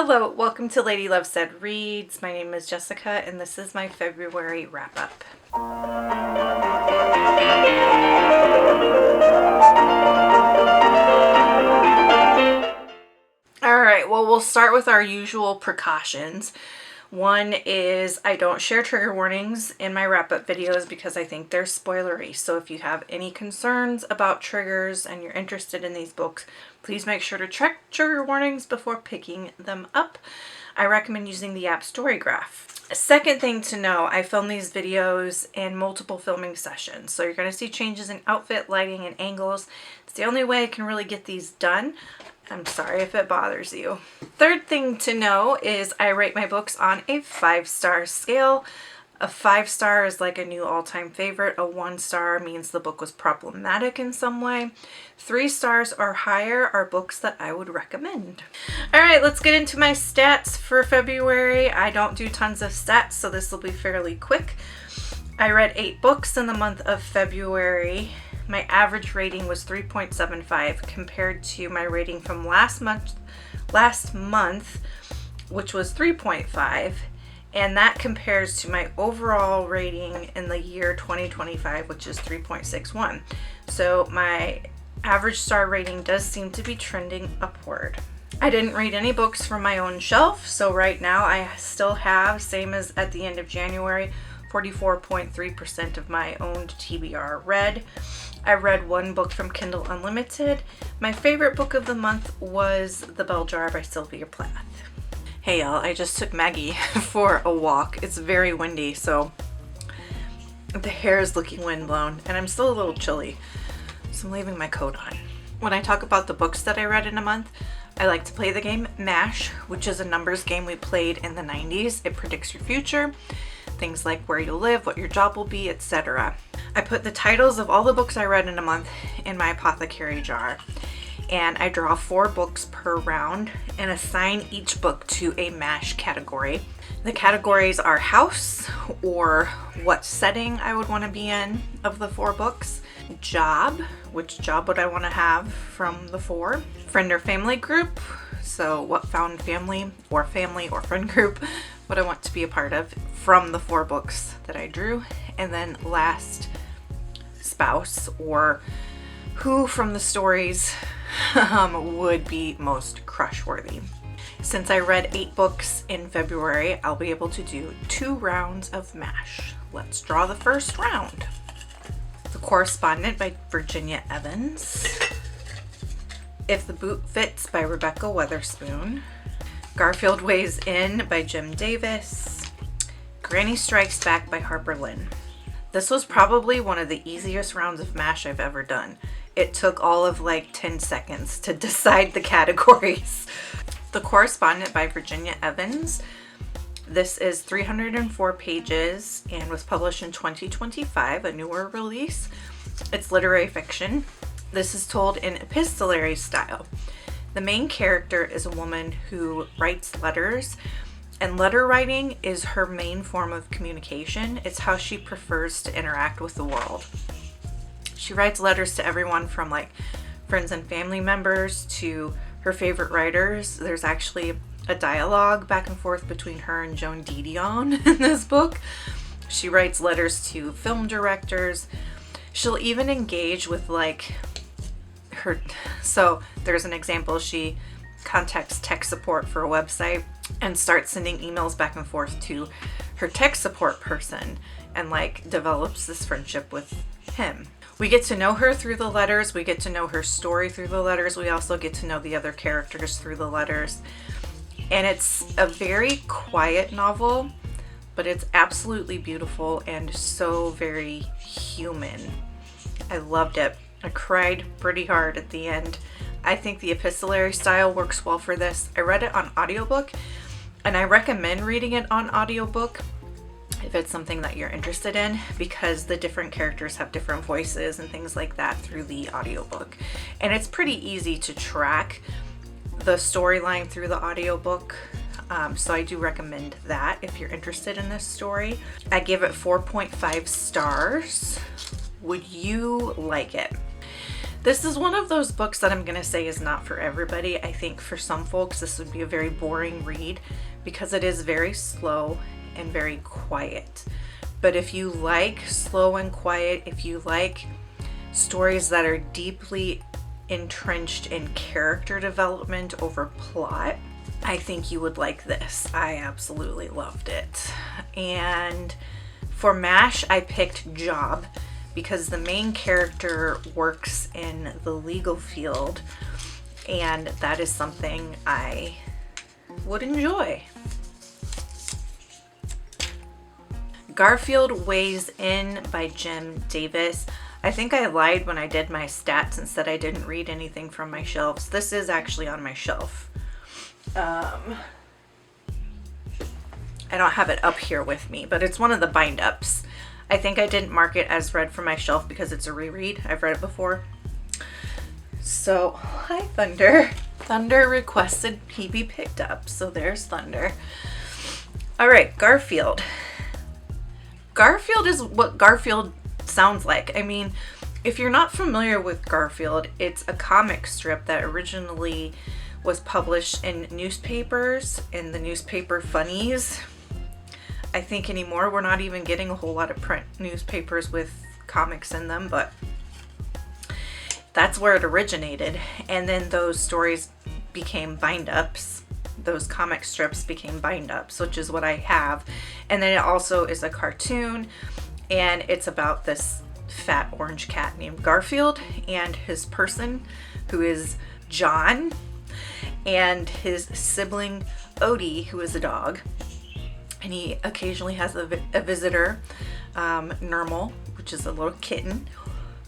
Hello, welcome to Lady Love Said Reads. My name is Jessica and this is my February wrap-up. Alright, well we'll start with our usual precautions. One is I don't share trigger warnings in my wrap-up videos because I think they're spoilery. So if you have any concerns about triggers and you're interested in these books, please make sure to check trigger warnings before picking them up. I recommend using the app Storygraph. A second thing to know, I film these videos in multiple filming sessions. So you're going to see changes in outfit, lighting, and angles. It's the only way I can really get these done. I'm sorry if it bothers you. Third thing to know is I rate my books on a 5-star scale. A 5-star is like a new all-time favorite. A 1-star means the book was problematic in some way. 3 stars or higher are books that I would recommend. All right, let's get into my stats for February. I don't do tons of stats, so this will be fairly quick. I read 8 books in the month of February. My average rating was 3.75 compared to my rating from last month, which was 3.5. And that compares to my overall rating in the year 2025, which is 3.61. So my average star rating does seem to be trending upward. I didn't read any books from my own shelf, so right now I still have, same as at the end of January, 44.3% of my owned TBR read. I read 1 book from Kindle Unlimited. My favorite book of the month was The Bell Jar by Sylvia Plath. Hey y'all, I just took Maggie for a walk. It's very windy, so the hair is looking windblown, and I'm still a little chilly, so I'm leaving my coat on. When I talk about the books that I read in a month, I like to play the game MASH, which is a numbers game we played in the 90s. It predicts your future, things like where you'll live, what your job will be, etc. I put the titles of all the books I read in a month in my apothecary jar, and I draw 4 books per round and assign each book to a MASH category. The categories are house, or what setting I would want to be in of the 4 books, job, which job would I want to have from the 4, friend or family group, so what found family or friend group would I want to be a part of from the 4 books that I drew, and then last, spouse, or who from the stories would be most crush worthy. Since I read 8 books in February, I'll be able to do 2 rounds of MASH. Let's draw the first round. The Correspondent by Virginia Evans. If the Boot Fits by Rebekah Weatherspoon. Garfield Weighs In by Jim Davis. Granny Strikes Back by Harper Lynn. This was probably one of the easiest rounds of MASH I've ever done. It took all of like 10 seconds to decide the categories. The Correspondent by Virginia Evans. This is 304 pages and was published in 2025, a newer release. It's literary fiction. This is told in epistolary style. The main character is a woman who writes letters, and letter writing is her main form of communication. It's how she prefers to interact with the world. She writes letters to everyone from like friends and family members to her favorite writers. There's actually a dialogue back and forth between her and Joan Didion in this book. She writes letters to film directors. She'll even engage with like her, so there's an example, she contacts tech support for a website and starts sending emails back and forth to her tech support person and like develops this friendship with him. We get to know her through the letters. We get to know her story through the letters. We also get to know the other characters through the letters. And it's a very quiet novel, but it's absolutely beautiful and so very human. I loved it. I cried pretty hard at the end. I think the epistolary style works well for this. I read it on audiobook, and I recommend reading it on audiobook if it's something that you're interested in, because the different characters have different voices and things like that through the audiobook. And it's pretty easy to track the storyline through the audiobook. So I do recommend that if you're interested in this story. I give it 4.5 stars. Would you like it? This is one of those books that I'm going to say is not for everybody. I think for some folks this would be a very boring read because it is very slow and very quiet. But if you like slow and quiet, if you like stories that are deeply entrenched in character development over plot, I think you would like this. I absolutely loved it. And for MASH, I picked Job because the main character works in the legal field, and that is something I would enjoy. Garfield Weighs In by Jim Davis. I think I lied when I did my stats and said I didn't read anything from my shelves. This is actually on my shelf. I don't have it up here with me, but it's one of the bind-ups. I think I didn't mark it as read from my shelf because it's a reread. I've read it before. So, hi Thunder. Thunder requested he be picked up, so there's Thunder. All right, Garfield. Garfield is what Garfield sounds like. I mean, if you're not familiar with Garfield, it's a comic strip that originally was published in newspapers, in the newspaper funnies. I think anymore we're not even getting a whole lot of print newspapers with comics in them, but that's where it originated. And then those stories became bind-ups. Those comic strips became bind-ups, which is what I have. And then it also is a cartoon, and it's about this fat orange cat named Garfield and his person who is John, and his sibling Odie, who is a dog. And he occasionally has a visitor, Normal, which is a little kitten.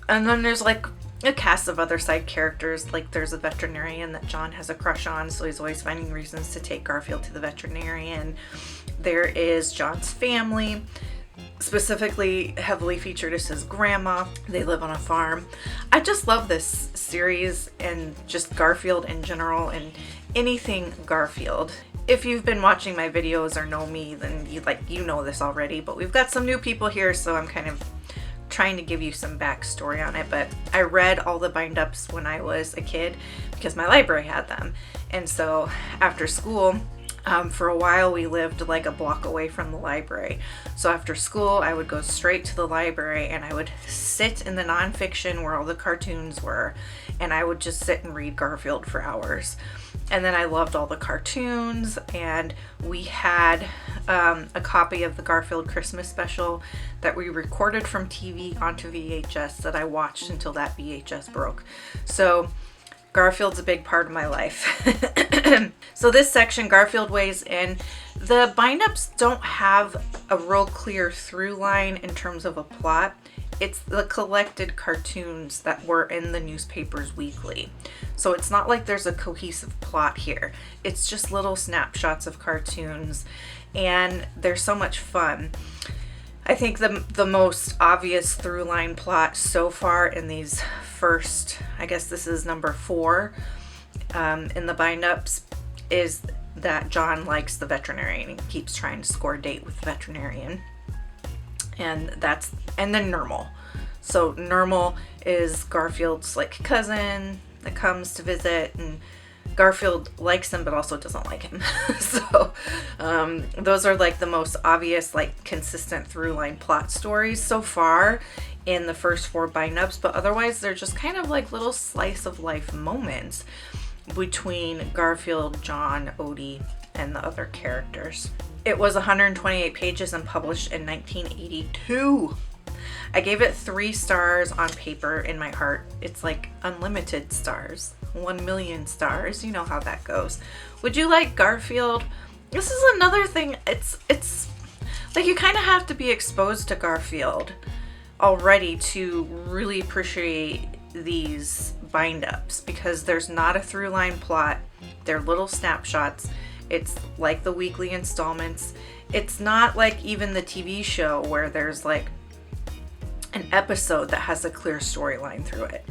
And then there's like a cast of other side characters. Like there's a veterinarian that John has a crush on, so he's always finding reasons to take Garfield to the veterinarian. There is John's family. Specifically heavily featured is his grandma. They live on a farm. I just love this series and just Garfield in general and anything Garfield. If you've been watching my videos or know me, then you know this already, but we've got some new people here, so I'm kind of trying to give you some backstory on it. But I read all the bind-ups when I was a kid because my library had them. And so after school, for a while we lived like a block away from the library. So after school I would go straight to the library and I would sit in the nonfiction where all the cartoons were, and I would just sit and read Garfield for hours. And then I loved all the cartoons, and we had a copy of the Garfield Christmas special that we recorded from TV onto VHS that I watched until that VHS broke. So Garfield's a big part of my life. So this section, Garfield Weighs In, the bind-ups don't have a real clear through line in terms of a plot. It's the collected cartoons that were in the newspapers weekly. So it's not like there's a cohesive plot here. It's just little snapshots of cartoons, and they're so much fun. I think the most obvious through line plot so far in these first, I guess this is number 4 in the bind-ups, is that John likes the veterinarian. He keeps trying to score a date with the veterinarian. And then Normal. So Normal is Garfield's like cousin that comes to visit, and Garfield likes him but also doesn't like him. So those are like the most obvious, like consistent through line plot stories so far in the first 4 bind-ups, but otherwise they're just kind of like little slice of life moments between Garfield, John, Odie, and the other characters. It was 128 pages and published in 1982. I gave it 3 stars on paper. In my heart, it's like unlimited stars, 1 million stars. You know how that goes. Would you like Garfield? This is another thing. It's like you kind of have to be exposed to Garfield already to really appreciate these bind-ups, because there's not a through line plot. They're little snapshots. It's like the weekly installments. It's not like even the TV show where there's like an episode that has a clear storyline through it,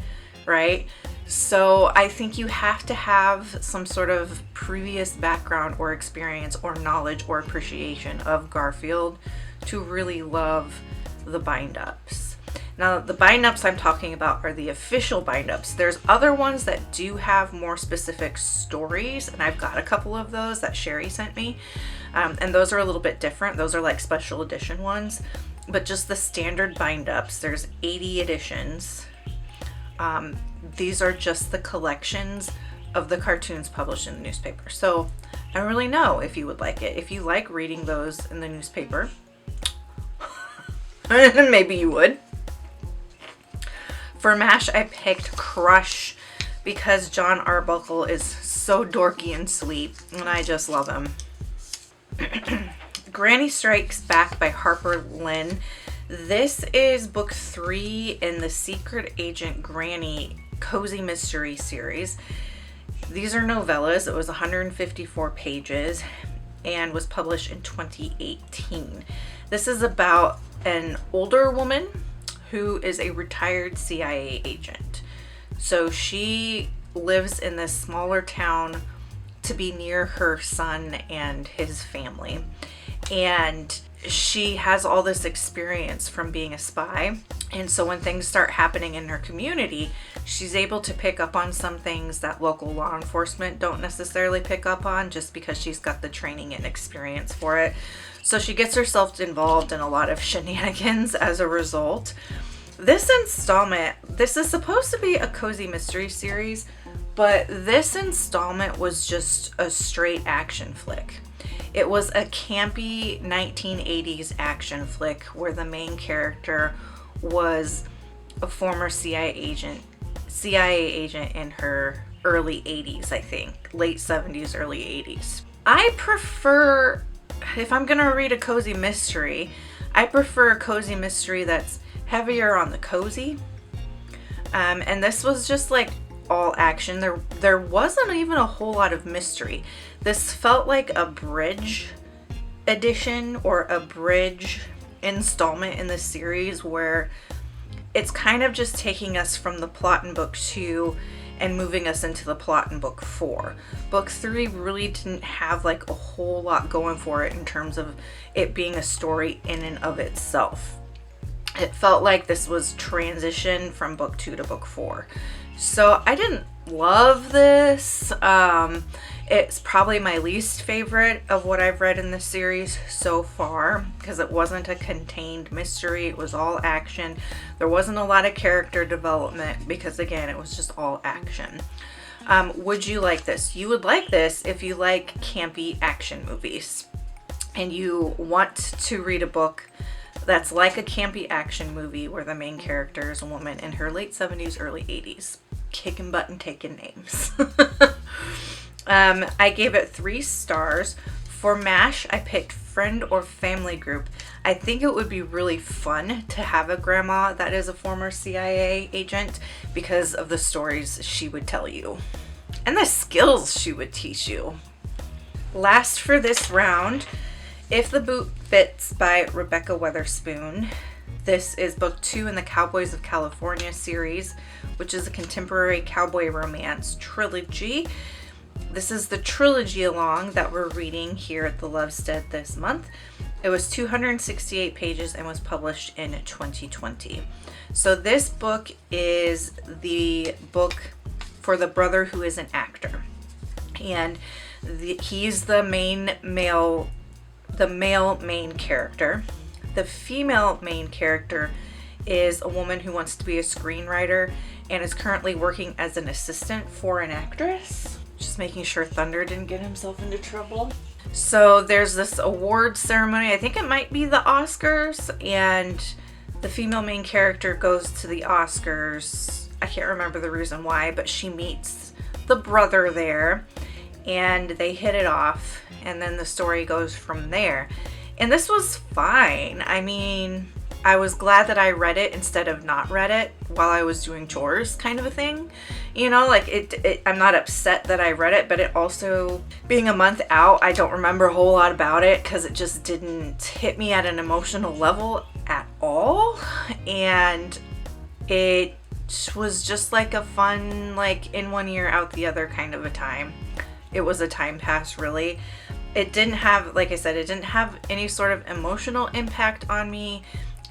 right? So I think you have to have some sort of previous background or experience or knowledge or appreciation of Garfield to really love the bind-ups. Now, the bind-ups I'm talking about are the official bind-ups. There's other ones that do have more specific stories, and I've got a couple of those that Sherry sent me. And those are a little bit different. Those are like special edition ones. But just the standard bind-ups, there's 80 editions. These are just the collections of the cartoons published in the newspaper. So I don't really know if you would like it. If you like reading those in the newspaper, maybe you would. For MASH, I picked Crush because John Arbuckle is so dorky and sweet, and I just love him. Granny Strikes Back by Harper Lynn. This is book 3 in the Secret Agent Granny Cozy Mystery series. These are novellas. It was 154 pages and was published in 2018. This is about an older woman who is a retired CIA agent. So she lives in this smaller town to be near her son and his family. And she has all this experience from being a spy. And so when things start happening in her community, she's able to pick up on some things that local law enforcement don't necessarily pick up on just because she's got the training and experience for it. So she gets herself involved in a lot of shenanigans as a result. This installment, this is supposed to be a cozy mystery series, but this installment was just a straight action flick. It was a campy 1980s action flick where the main character was a former CIA agent in her early 80s, I think. Late 70s, early 80s. I prefer, if I'm gonna read a cozy mystery, I prefer a cozy mystery that's heavier on the cozy. And this was just like all action. There wasn't even a whole lot of mystery. This felt like a bridge edition or a bridge installment in the series where it's kind of just taking us from the plot in book 2 and moving us into the plot in book 4. Book 3 really didn't have like a whole lot going for it in terms of it being a story in and of itself. It felt like this was transition from book 2 to book 4. So I didn't love this. It's probably my least favorite of what I've read in this series so far because it wasn't a contained mystery. It was all action. There wasn't a lot of character development because, again, it was just all action. Would you like this? You would like this if you like campy action movies and you want to read a book that's like a campy action movie where the main character is a woman in her late 70s, early 80s, kicking butt and taking names. I gave it 3 stars. For MASH, I picked Friend or Family Group. I think it would be really fun to have a grandma that is a former CIA agent because of the stories she would tell you and the skills she would teach you. Last for this round, If the Boot Fits by Rebekah Weatherspoon. This is book 2 in the Cowboys of California series, which is a contemporary cowboy romance trilogy. This is the trilogy along that we're reading here at the Lovestead this month. It was 268 pages and was published in 2020. So this book is the book for the brother who is an actor. And he's the male main character. The female main character is a woman who wants to be a screenwriter and is currently working as an assistant for an actress. Just making sure Thunder didn't get himself into trouble. So there's this award ceremony. I think it might be the Oscars, and the female main character goes to the Oscars. I can't remember the reason why, but she meets the brother there and they hit it off, and then the story goes from there. And this was fine. I mean, I was glad that I read it instead of not read it while I was doing chores, kind of a thing. You know, like I'm not upset that I read it, but it also, being a month out, I don't remember a whole lot about it because it just didn't hit me at an emotional level at all. And it was just like a fun, like in one ear, out the other kind of a time. It was a time pass, really. It didn't have, like I said, it didn't have any sort of emotional impact on me.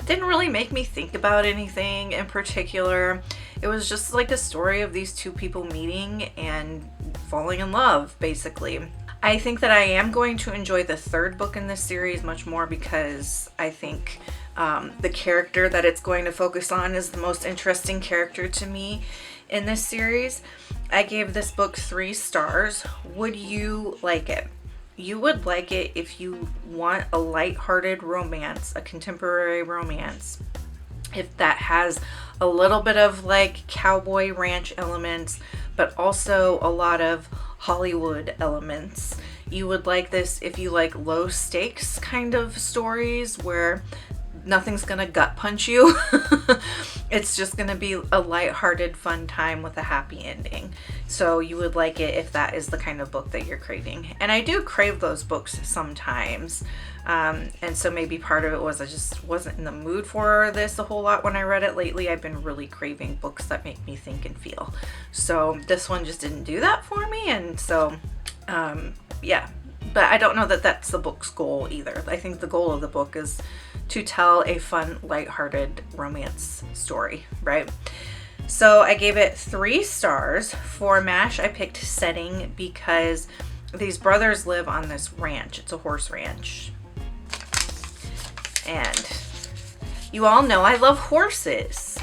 didn't really make me think about anything in particular. It was just like a story of these two people meeting and falling in love, basically. I think that I am going to enjoy the third book in this series much more because I think the character that it's going to focus on is the most interesting character to me in this series. I gave this book 3 stars. Would you like it? You would like it if you want a lighthearted romance, a contemporary romance. If that has a little bit of like cowboy ranch elements, but also a lot of Hollywood elements. You would like this if you like low stakes kind of stories where nothing's gonna gut punch you. It's just gonna be a lighthearted fun time with a happy ending. So you would like it if that is the kind of book that you're craving. And I do crave those books sometimes. And so maybe part of it was I just wasn't in the mood for this a whole lot when I read it lately. I've been really craving books that make me think and feel. So this one just didn't do that for me. And so, yeah. But I don't know that that's the book's goal either. I think the goal of the book is to tell a fun, lighthearted romance story, right? So I gave it 3 stars. For MASH, I picked setting because these brothers live on this ranch. It's a horse ranch. And you all know I love horses.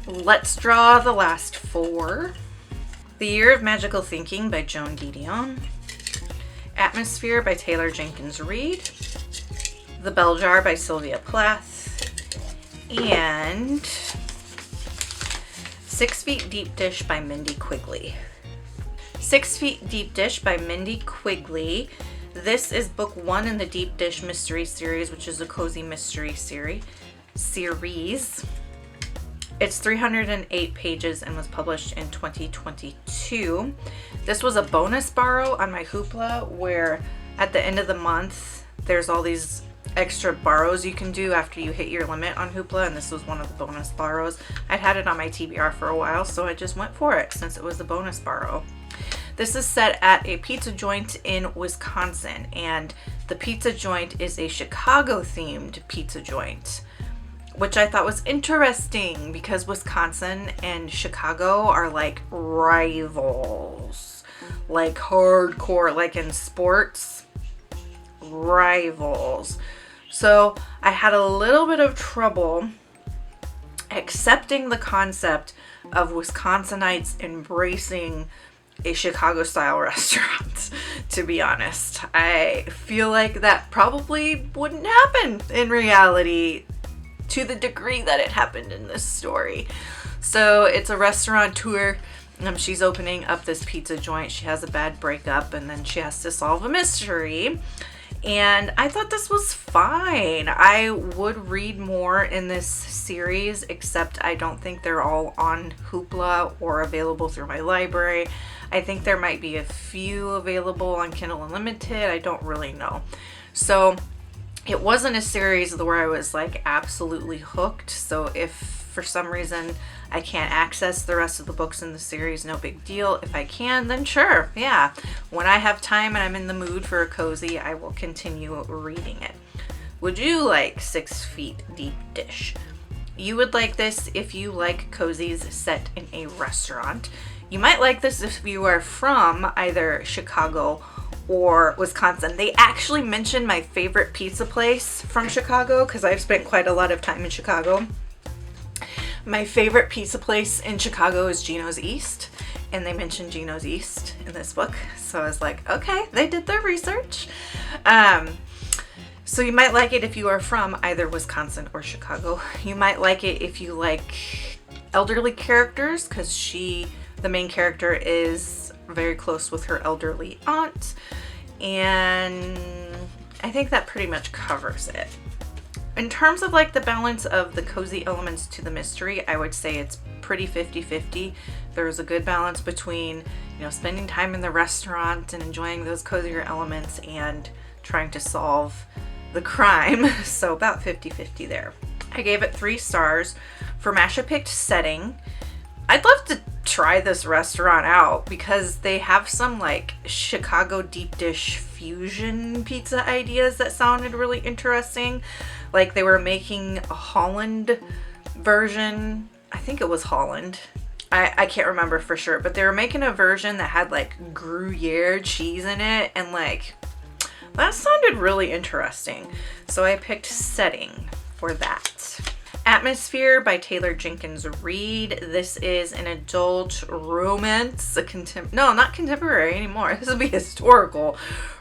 Let's draw the last 4. The Year of Magical Thinking by Joan Didion. Atmosphere by Taylor Jenkins Reid. The Bell Jar by Sylvia Plath. And 6 Feet Deep Dish by Mindy Quigley. 6 Feet Deep Dish by Mindy Quigley. This is book 1 in the Deep Dish Mystery Series, which is a cozy mystery series. It's 308 pages and was published in 2022. This was a bonus borrow on my Hoopla, where at the end of the month, there's all these extra borrows you can do after you hit your limit on Hoopla, and this was one of the bonus borrows. I'd had it on my TBR for a while, so I just went for it since it was a bonus borrow. This is set at a pizza joint in Wisconsin, and the pizza joint is a Chicago-themed pizza joint, which I thought was interesting because Wisconsin and Chicago are like rivals, like hardcore, like in sports, rivals. So I had a little bit of trouble accepting the concept of Wisconsinites embracing a Chicago style restaurant, to be honest. I feel like that probably wouldn't happen in reality to the degree that it happened in this story. So it's a restaurateur. She's opening up this pizza joint. She has a bad breakup and then she has to solve a mystery. And I thought this was fine. I would read more in this series, except I don't think they're all on Hoopla or available through my library. I think there might be a few available on Kindle Unlimited. I don't really know. So it wasn't a series where I was like absolutely hooked. So if for some reason I can't access the rest of the books in the series, no big deal. If I can, then sure, yeah. When I have time and I'm in the mood for a cozy, I will continue reading it. Would you like 6 Feet Deep Dish? You would like this if you like cozies set in a restaurant. You might like this if you are from either Chicago or Wisconsin. They actually mentioned my favorite pizza place from Chicago because I've spent quite a lot of time in Chicago. My favorite pizza place in Chicago is Gino's East, and they mentioned Gino's East in this book. So I was like, okay, they did their research. So you might like it if you are from either Wisconsin or Chicago. You might like it if you like elderly characters because the main character is very close with her elderly aunt. And I think that pretty much covers it. In terms of like the balance of the cozy elements to the mystery, I would say it's pretty 50-50. There's a good balance between, spending time in the restaurant and enjoying those cozier elements and trying to solve the crime. So about 50-50 there. I gave it 3 stars. For MASH, I picked setting. I'd love to try this restaurant out because they have some like Chicago deep dish fusion pizza ideas that sounded really interesting. Like they were making a Holland version. I think it was Holland. I can't remember for sure, but they were making a version that had like Gruyere cheese in it, and like that sounded really interesting. So I picked Setting for that. Atmosphere by Taylor Jenkins Reid. This is an adult romance, no, not contemporary anymore. This would be historical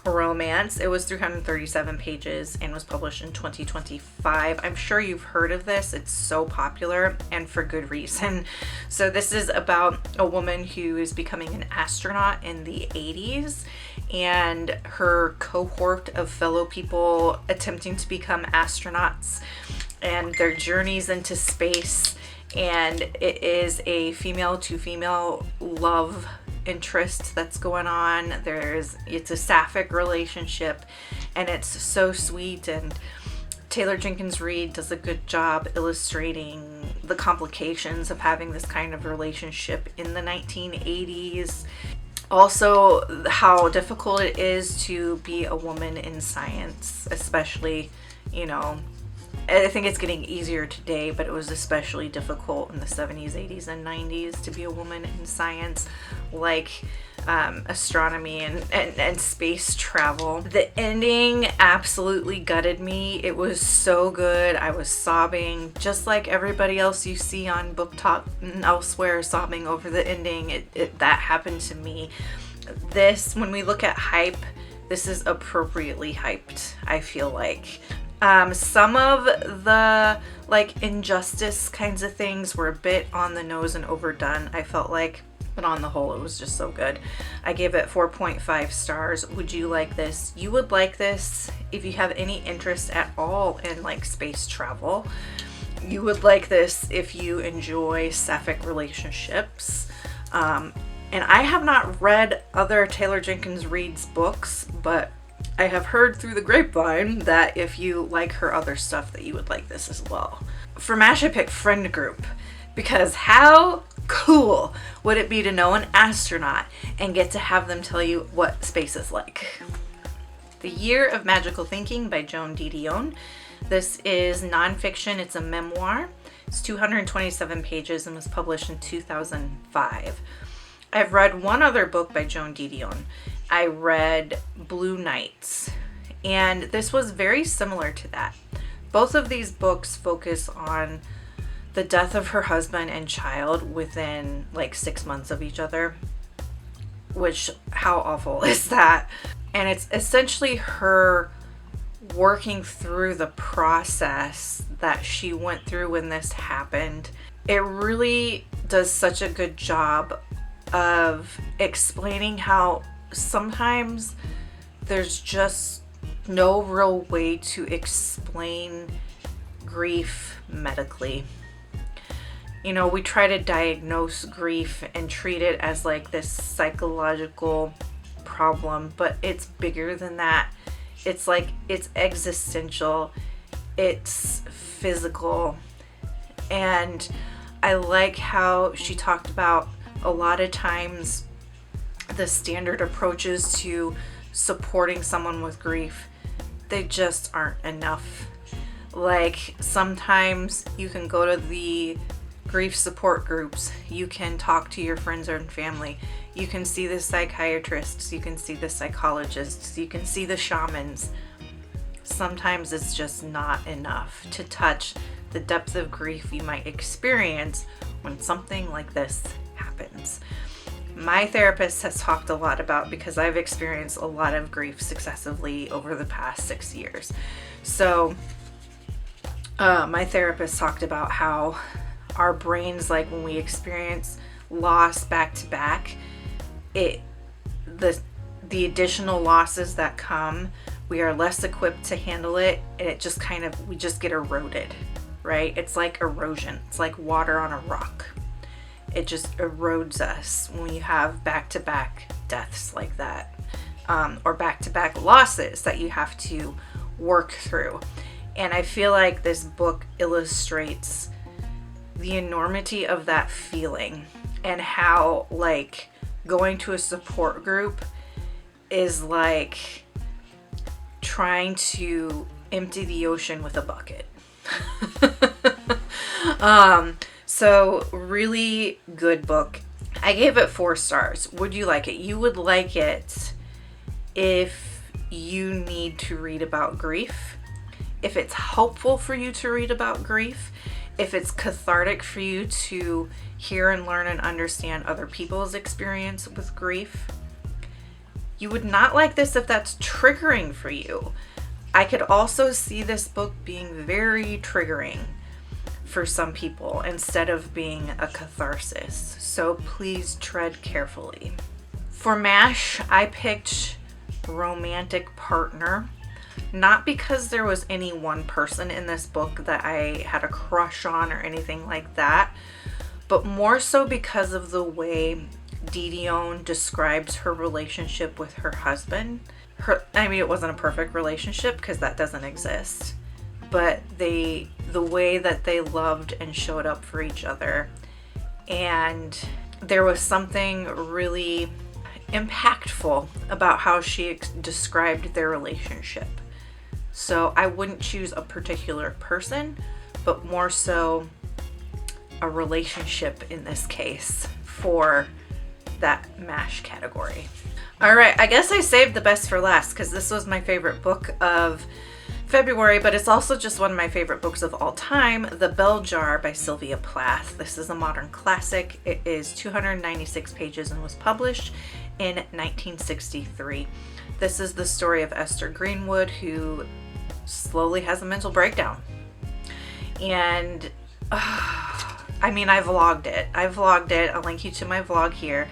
romance. It was 337 pages and was published in 2025. I'm sure you've heard of this. It's so popular, and for good reason. So this is about a woman who is becoming an astronaut in the 80s, and her cohort of fellow people attempting to become astronauts, and their journeys into space. And it is a female to female love interest that's going on. It's a sapphic relationship, and it's so sweet, and Taylor Jenkins Reid does a good job illustrating the complications of having this kind of relationship in the 1980s. Also, how difficult it is to be a woman in science, especially, I think it's getting easier today, but it was especially difficult in the 70s, 80s, and 90s to be a woman in science, like astronomy and space travel. The ending absolutely gutted me. It was so good. I was sobbing, just like everybody else you see on Book Talk and elsewhere sobbing over the ending. That happened to me. When we look at hype, this is appropriately hyped, I feel like. Some of the like injustice kinds of things were a bit on the nose and overdone, I felt like, but on the whole it was just so good. I gave it 4.5 stars. Would you like this? You would like this if you have any interest at all in like space travel. You would like this if you enjoy sapphic relationships. And I have not read other Taylor Jenkins Reid's books, but I have heard through the grapevine that if you like her other stuff that you would like this as well. For MASH, I picked Friend Group, because how cool would it be to know an astronaut and get to have them tell you what space is like. The Year of Magical Thinking by Joan Didion. This is nonfiction. It's a memoir. It's 227 pages and was published in 2005. I've read one other book by Joan Didion. I read Blue Nights, and this was very similar to that. Both of these books focus on the death of her husband and child within like 6 months of each other, which, how awful is that? And it's essentially her working through the process that she went through when this happened. It really does such a good job of explaining how sometimes there's just no real way to explain grief medically. We try to diagnose grief and treat it as like this psychological problem, but it's bigger than that. It's existential, it's physical. And I like how she talked about a lot of times the standard approaches to supporting someone with grief, they just aren't enough. Like, sometimes you can go to the grief support groups, you can talk to your friends and family, you can see the psychiatrists, you can see the psychologists, you can see the shamans. Sometimes it's just not enough to touch the depth of grief you might experience when something like this happens. My therapist has talked a lot about, because I've experienced a lot of grief successively over the past 6 years. So my therapist talked about how our brains, like when we experience loss back to back, the additional losses that come, we are less equipped to handle it, and it just we just get eroded, right? It's like erosion. It's like water on a rock. It just erodes us when you have back-to-back deaths like that, or back-to-back losses that you have to work through. And I feel like this book illustrates the enormity of that feeling and how like going to a support group is like trying to empty the ocean with a bucket. So really good book. I gave it 4 stars. Would you like it? You would like it if you need to read about grief, if it's helpful for you to read about grief, if it's cathartic for you to hear and learn and understand other people's experience with grief. You would not like this if that's triggering for you. I could also see this book being very triggering for some people instead of being a catharsis. So please tread carefully. For MASH, I picked romantic partner, not because there was any one person in this book that I had a crush on or anything like that, but more so because of the way Didion describes her relationship with her husband. It wasn't a perfect relationship because that doesn't exist, but the way that they loved and showed up for each other, and there was something really impactful about how she described their relationship. So I wouldn't choose a particular person, but more so a relationship in this case for that MASH category. All right, I guess I saved the best for last because this was my favorite book of February, but it's also just one of my favorite books of all time, The Bell Jar by Sylvia Plath. This is a modern classic. It is 296 pages and was published in 1963. This is the story of Esther Greenwood, who slowly has a mental breakdown. And I vlogged it. I'll link you to my vlog here.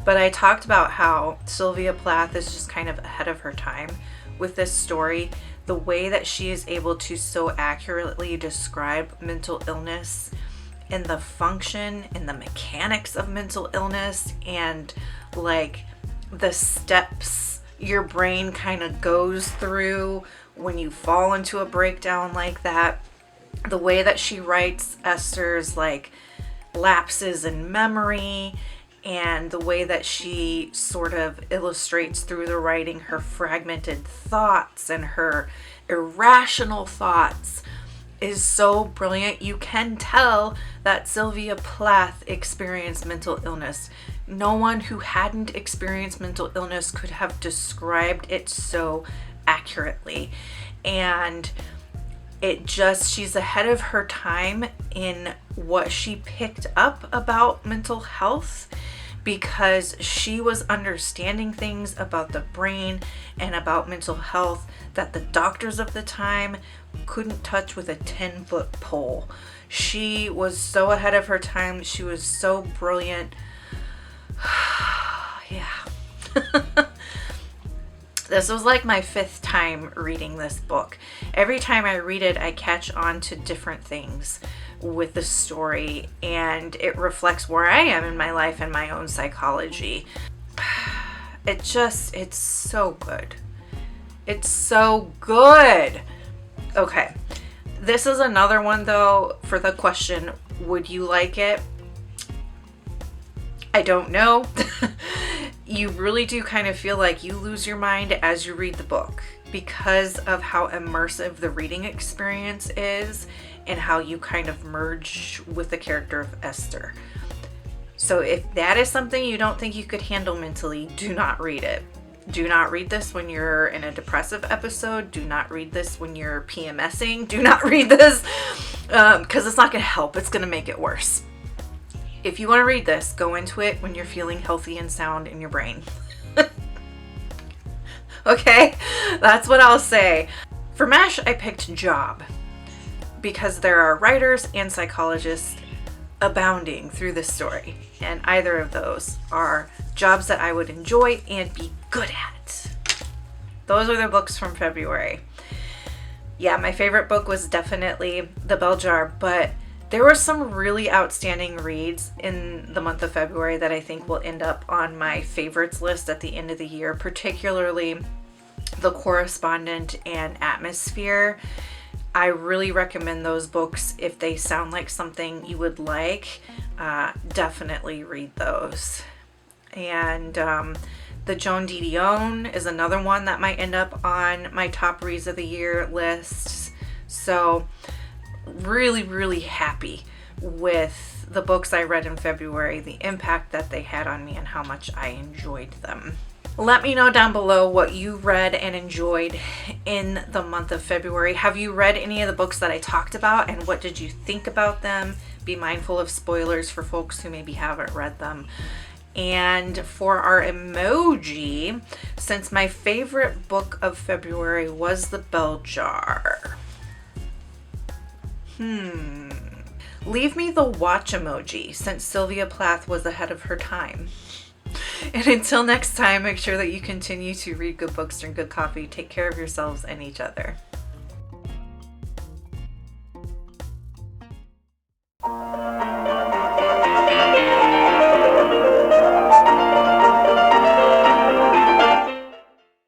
But I talked about how Sylvia Plath is just kind of ahead of her time with this story. The way that she is able to so accurately describe mental illness and the function and the mechanics of mental illness, and like the steps your brain kind of goes through when you fall into a breakdown like that. The way that she writes Esther's like lapses in memory, and the way that she sort of illustrates through the writing her fragmented thoughts and her irrational thoughts is so brilliant. You can tell that Sylvia Plath experienced mental illness. No one who hadn't experienced mental illness could have described it so accurately. And she's ahead of her time in what she picked up about mental health, because she was understanding things about the brain and about mental health that the doctors of the time couldn't touch with a 10-foot pole. She was so ahead of her time. She was so brilliant. Yeah. This was like my 5th time reading this book. Every time I read it, I catch on to different things with the story, and it reflects where I am in my life and my own psychology. It's so good. It's so good. Okay. This is another one though for the question, would you like it? I don't know. You really do kind of feel like you lose your mind as you read the book because of how immersive the reading experience is and how you kind of merge with the character of Esther. So if that is something you don't think you could handle mentally, do not read it. Do not read this when you're in a depressive episode. Do not read this when you're PMSing. Do not read this because it's not going to help. It's going to make it worse. If you want to read this, go into it when you're feeling healthy and sound in your brain. Okay? That's what I'll say. For MASH, I picked Job because there are writers and psychologists abounding through this story, and either of those are jobs that I would enjoy and be good at. Those are the books from February. Yeah, my favorite book was definitely The Bell Jar, but there were some really outstanding reads in the month of February that I think will end up on my favorites list at the end of the year, particularly The Correspondent and Atmosphere. I really recommend those books if they sound like something you would like. definitely read those. And the Joan Didion is another one that might end up on my top reads of the year lists. So really, really happy with the books I read in February, the impact that they had on me, and how much I enjoyed them. Let me know down below what you read and enjoyed in the month of February. Have you read any of the books that I talked about, and what did you think about them? Be mindful of spoilers for folks who maybe haven't read them. And for our emoji, since my favorite book of February was The Bell Jar, leave me the watch emoji, since Sylvia Plath was ahead of her time. And until next time, make sure that you continue to read good books, drink good coffee, take care of yourselves and each other.